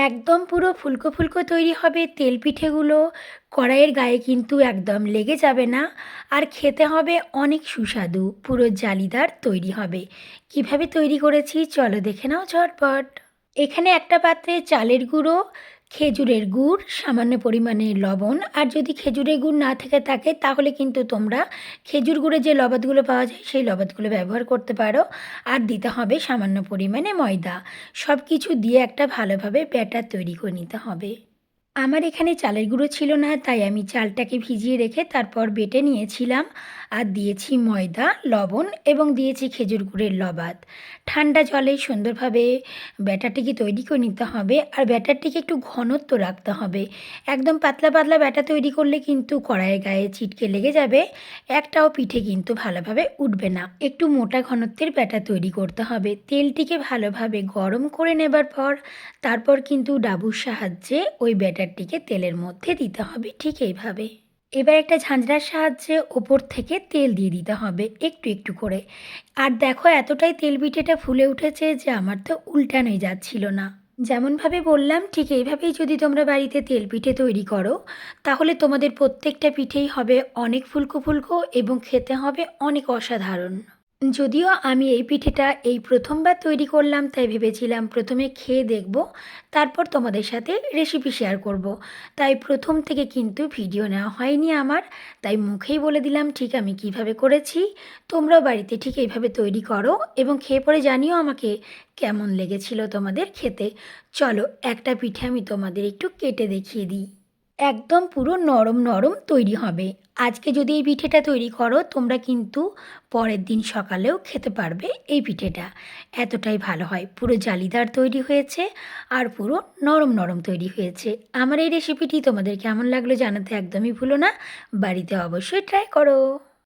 একদম পুরো ফুলকো ফুলকো তৈরি হবে তেল পিঠেগুলো। কড়াইয়ের গায়ে কিন্তু একদম লেগে যাবে না। আর খেতে হবে অনেক সুস্বাদু, পুরো জালিদার তৈরি হবে। কিভাবে তৈরি করেছি চলো দেখে নাও ঝটপট। এখানে একটা পাত্রে চালের গুঁড়ো, খেজুরের গুড়, সামান্য পরিমাণে লবণ, আর যদি খেজুরের গুড় না থেকে থাকে তাহলে কিন্তু তোমরা খেজুর গুড়ের যে লবাদগুলো পাওয়া যায় সেই লবাদগুলো ব্যবহার করতে পারো। আর দিতে হবে সামান্য পরিমাণে ময়দা। সব কিছু দিয়ে একটা ভালোভাবে ব্যাটার তৈরি করে নিতে হবে। আমার এখানে চালের গুঁড়ো ছিল না, তাই আমি চালটাকে ভিজিয়ে রেখে তারপর বেটে নিয়েছিলাম। আর দিয়েছি ময়দা, লবণ এবং দিয়েছি খেজুর গুড়ের লবাদ। ঠান্ডা জলে সুন্দরভাবে ব্যাটারটিকে তৈরি করে নিতে হবে। আর ব্যাটারটিকে একটু ঘনত্ব রাখতে হবে। একদম পাতলা পাতলা ব্যাটার তৈরি করলে কিন্তু কড়াইয়ের গায়ে ছিটকে লেগে যাবে, একটাও পিঠে কিন্তু ভালোভাবে উঠবে না। একটু মোটা ঘনত্বের ব্যাটার তৈরি করতে হবে। তেলটিকে ভালোভাবে গরম করে নেবার পর তারপর কিন্তু ডাবুর সাহায্যে ওই ব্যাটারটিকে তেলের মধ্যে দিতে হবে ঠিক এইভাবে। এবার একটা ঝাঁঝরার সাহায্যে ওপর থেকে তেল দিয়ে দিতে হবে একটু একটু করে। আর দেখো এতটাই তেল পিঠেটা ফুলে উঠেছে যে আমার তো উল্টানোই যাচ্ছিল না। যেমনভাবে বললাম ঠিক এইভাবেই যদি তোমরা বাড়িতে তেল পিঠে তৈরি করো তাহলে তোমাদের প্রত্যেকটা পিঠেই হবে অনেক ফুলকো ফুলকো এবং খেতে হবে অনেক অসাধারণ। যদিও আমি এই পিঠেটা এই প্রথমবার তৈরি করলাম, তাই ভেবেছিলাম প্রথমে খেয়ে দেখব, তারপর তোমাদের সাথে রেসিপি শেয়ার করব। তাই প্রথম থেকে কিন্তু ভিডিও নেওয়া হয়নি আমার, তাই মুখেই বলে দিলাম ঠিক আমি কিভাবে করেছি। তোমরাও বাড়িতে ঠিক এইভাবে তৈরি করো এবং খেয়ে পরে জানিও আমাকে কেমন লেগেছিল তোমাদের খেতে। চলো একটা পিঠে আমি তোমাদের একটু কেটে দেখিয়ে দিই। একদম পুরো নরম নরম তৈরি হবে। আজকে যদি এই পিঠেটা তৈরি করো তোমরা কিন্তু পরের দিন সকালেও খেতে পারবে এই পিঠেটা। এতটাই ভালো হয়, পুরো জালিদার তৈরি হয়েছে আর পুরো নরম নরম তৈরি হয়েছে। আমার এই রেসিপিটি তোমাদের কেমন লাগলো জানাতে একদমই ভুলো না। বাড়িতে অবশ্যই ট্রাই করো।